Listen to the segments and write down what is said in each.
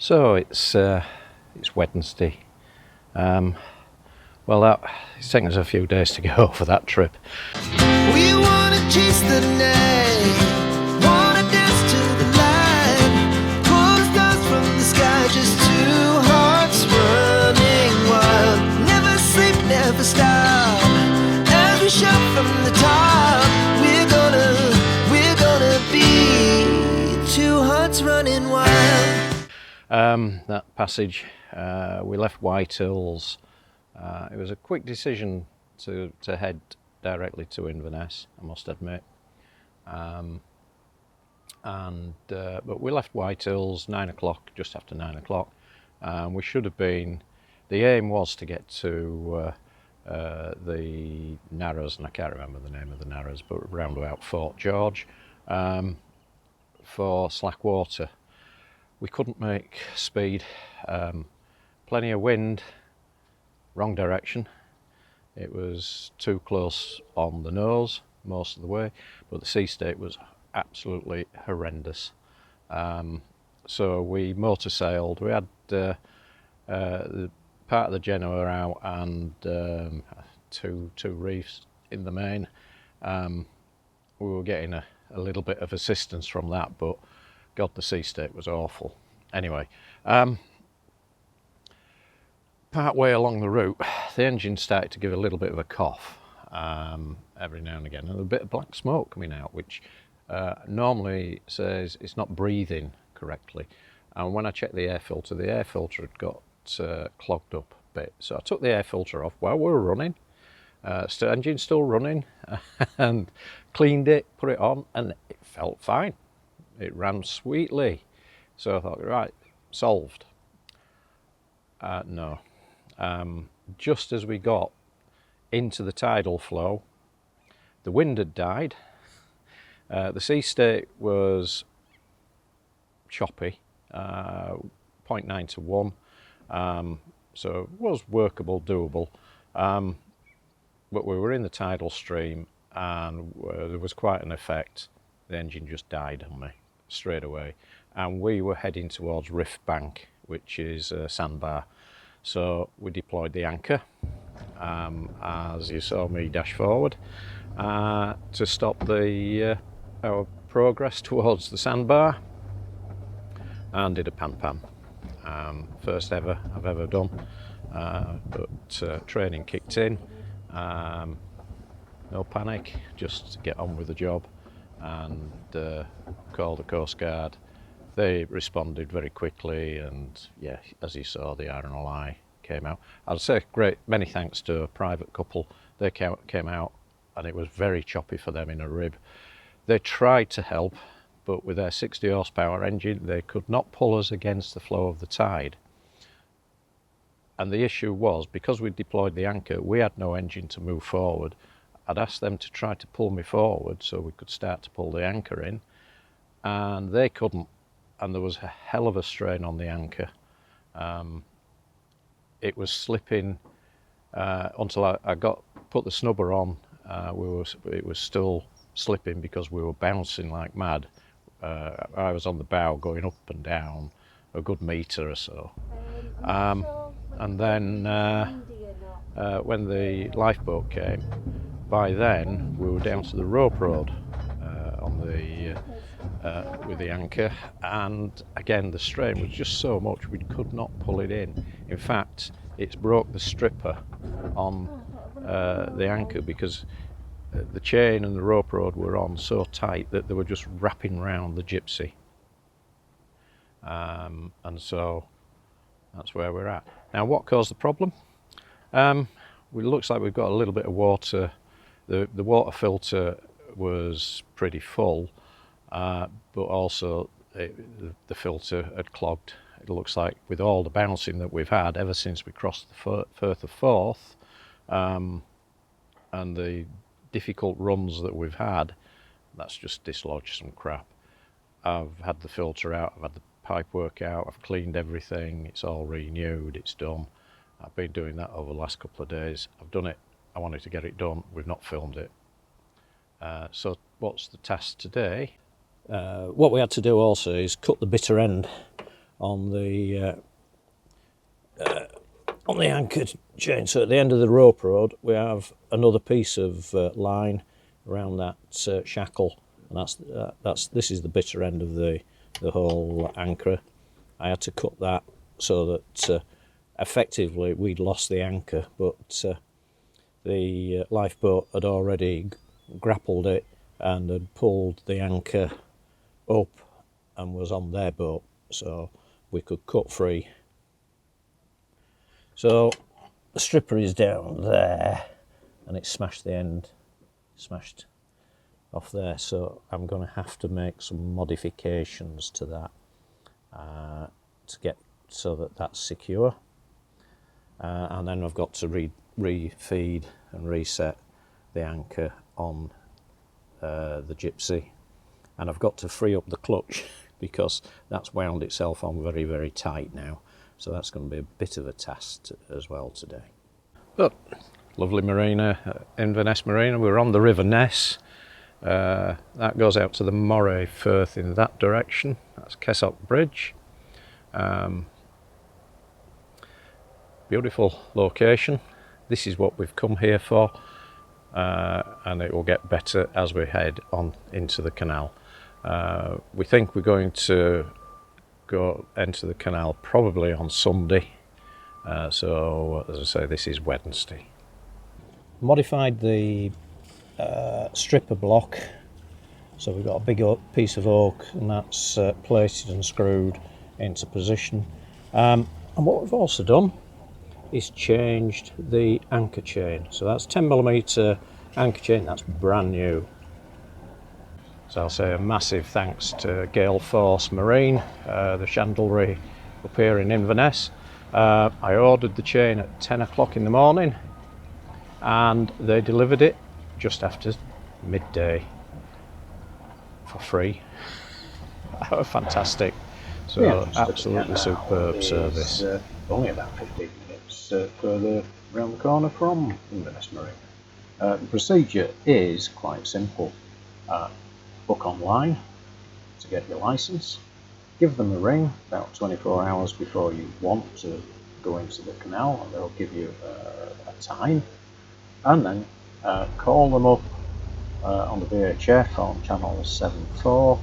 So it's Wednesday. It's taken us a few days to go for that trip. We wanna chase the night, wanna dance to the light, pull the stars from the sky, just two hearts running wild. Never sleep, never stop, as we shout from the top. We're gonna be two hearts running wild. That passage, we left Whitehills. It was a quick decision to head directly to Inverness, I must admit. But we left Whitehills 9 o'clock, just after 9 o'clock. We should have been, the aim was to get to the Narrows, and I can't remember the name of the Narrows, but round about Fort George for slack water. We couldn't make speed, plenty of wind, wrong direction. It was too close on the nose most of the way, but the sea state was absolutely horrendous. So we motor sailed. We had the part of the Genoa out and two reefs in the main. We were getting a little bit of assistance from that, but God, the sea state was awful. Anyway, part way along the route, the engine started to give a little bit of a cough every now and again, and a bit of black smoke coming out, which normally says it's not breathing correctly. And when I checked the air filter had got clogged up a bit. So I took the air filter off while we were running, engine's still running, and cleaned it, put it on, and it felt fine. It ran sweetly. So I thought, right, solved. No. Just as we got into the tidal flow, the wind had died. The sea state was choppy, 0.9 to 1. So it was workable, doable. But we were in the tidal stream, and there was quite an effect. The engine just died on me straight away, and we were heading towards Rift Bank, which is a sandbar. So we deployed the anchor, as you saw me dash forward, to stop our progress towards the sandbar, and did a pan-pan. First ever I've ever done, but training kicked in. No panic, just get on with the job, and call the Coast Guard. They responded very quickly, and yeah, as you saw, the RNLI came out. I'd say many thanks to a private couple. They came out, and it was very choppy for them in a rib. They tried to help, but with their 60 horsepower engine, they could not pull us against the flow of the tide. And the issue was, because we deployed the anchor, we had no engine to move forward. I'd asked them to try to pull me forward so we could start to pull the anchor in, and they couldn't. And there was a hell of a strain on the anchor. It was slipping until I put the snubber on. It was still slipping because we were bouncing like mad. I was on the bow going up and down a good metre or so. And then when the lifeboat came, by then we were down to the rope road with the anchor, and again the strain was just so much we could not pull it in. In fact, it's broke the stripper on the anchor because the chain and the rope road were on so tight that they were just wrapping round the gypsy. And so that's where we're at. Now, what caused the problem? It looks like we've got a little bit of water. The water filter was pretty full, but also the filter had clogged. It looks like with all the bouncing that we've had ever since we crossed the Firth of Forth, and the difficult runs that we've had, that's just dislodged some crap. I've had the filter out, I've had the pipework out, I've cleaned everything, it's all renewed, it's done. I've been doing that over the last couple of days. I've done it, I wanted to get it done, we've not filmed it. So what's the task today? What we had to do also is cut the bitter end on the anchor chain. So at the end of the rope rod, we have another piece of line around that shackle, and this is the bitter end of the whole anchor. I had to cut that so that effectively we'd lost the anchor, but the lifeboat had already grappled it and had pulled the anchor up and was on their boat, so we could cut free. So the stripper is down there and it smashed the end, smashed off there, so I'm going to have to make some modifications to that to get so that that's secure, and then I've got to refeed and reset the anchor on the Gypsy, and I've got to free up the clutch because that's wound itself on very, very tight now, so that's going to be a bit of a task as well today. But lovely marina in Vaness Marina. We're on the River Ness. That goes out to the Moray Firth in that direction. That's Kessock Bridge. Beautiful location. This is what we've come here for, and it will get better as we head on into the canal. We think we're going to go into the canal probably on Sunday, so as I say, this is Wednesday. Modified the stripper block, so we've got a big piece of oak, and that's plated and screwed into position, and what we've also done is changed the anchor chain. So that's 10mm anchor chain, that's brand new. So I'll say a massive thanks to Gale Force Marine, the chandlery up here in Inverness. I ordered the chain at 10 o'clock in the morning and they delivered it just after midday for free. Fantastic. So yeah, absolutely superb service. Only about 15 minutes further around the corner from Vaness Marina. The procedure is quite simple. Book online to get your license, give them a ring about 24 hours before you want to go into the canal, and they'll give you a time, and then call them up on the VHF on channel 74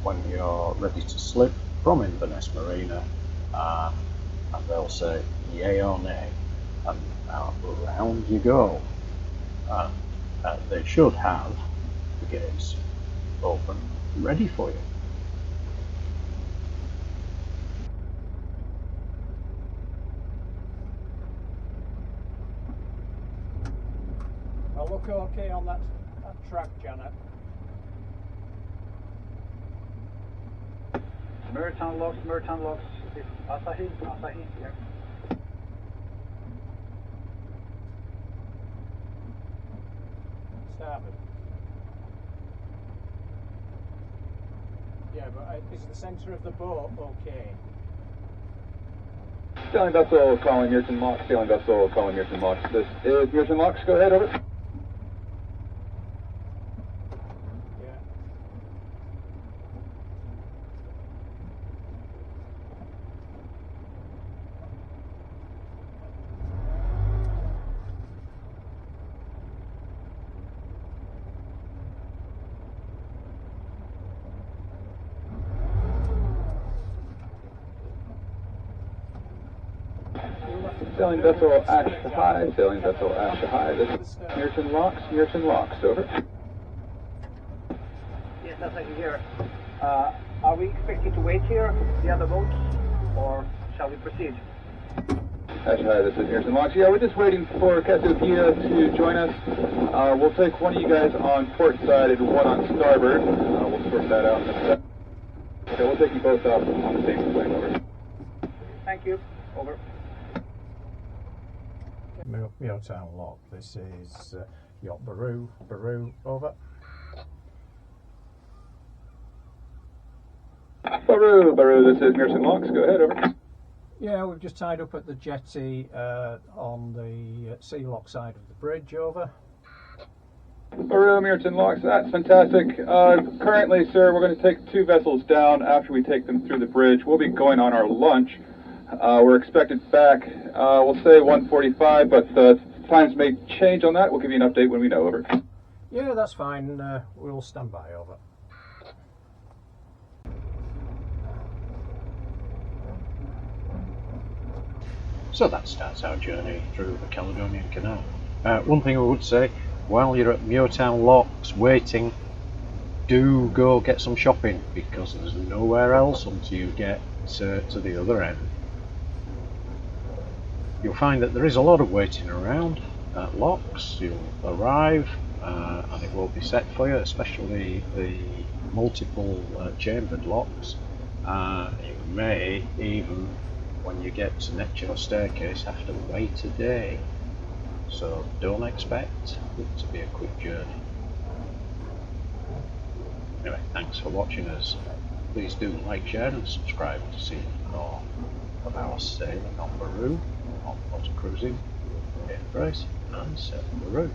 when you're ready to slip from Vaness Marina, and they'll say yay or nay, and around you go. They should have the gates open, ready for you. I'll look okay on that track, Janet. Merton locks, Asahi, yeah. Starboard. Yeah, but is the centre of the boat okay? Sailing vessel calling Merton Locks, sailing vessel calling Merton Locks. This is Merton Locks, go ahead, over. Sailing vessel Ash High, sailing vessel Ash High. This is Merton Locks, over. Yes, that's I can hear. Are we expected to wait here, the other boats, or shall we proceed? Ash High, this is Merton Locks. Yeah, we're just waiting for Cassiopeia to join us. We'll take one of you guys on port side and one on starboard. We'll sort that out in a sec. Okay, we'll take you both up on the same swing, over. Thank you, over. Town Lock, this is Yacht Baru, over. Baru, this is Merton Locks, go ahead, over. Yeah, we've just tied up at the jetty on the sea lock side of the bridge, over. Baru, Merton Locks, that's fantastic. Currently, sir, we're going to take 2 vessels down after we take them through the bridge. We'll be going on our lunch. We're expected back, we'll say 1:45, but times may change on that. We'll give you an update when we know, over. Yeah, that's fine. We'll stand by, over. So that starts our journey through the Caledonian Canal. One thing I would say, while you're at Muirtown Locks waiting, do go get some shopping, because there's nowhere else until you get to the other end. You'll find that there is a lot of waiting around at locks. You'll arrive and it won't be set for you, especially the multiple chambered locks. You may even, when you get to Neptune Staircase, have to wait a day. So don't expect it to be a quick journey. Anyway, thanks for watching us. Please do like, share and subscribe to see more of our sailing on Baru, on motor cruising, Embrace and Baru.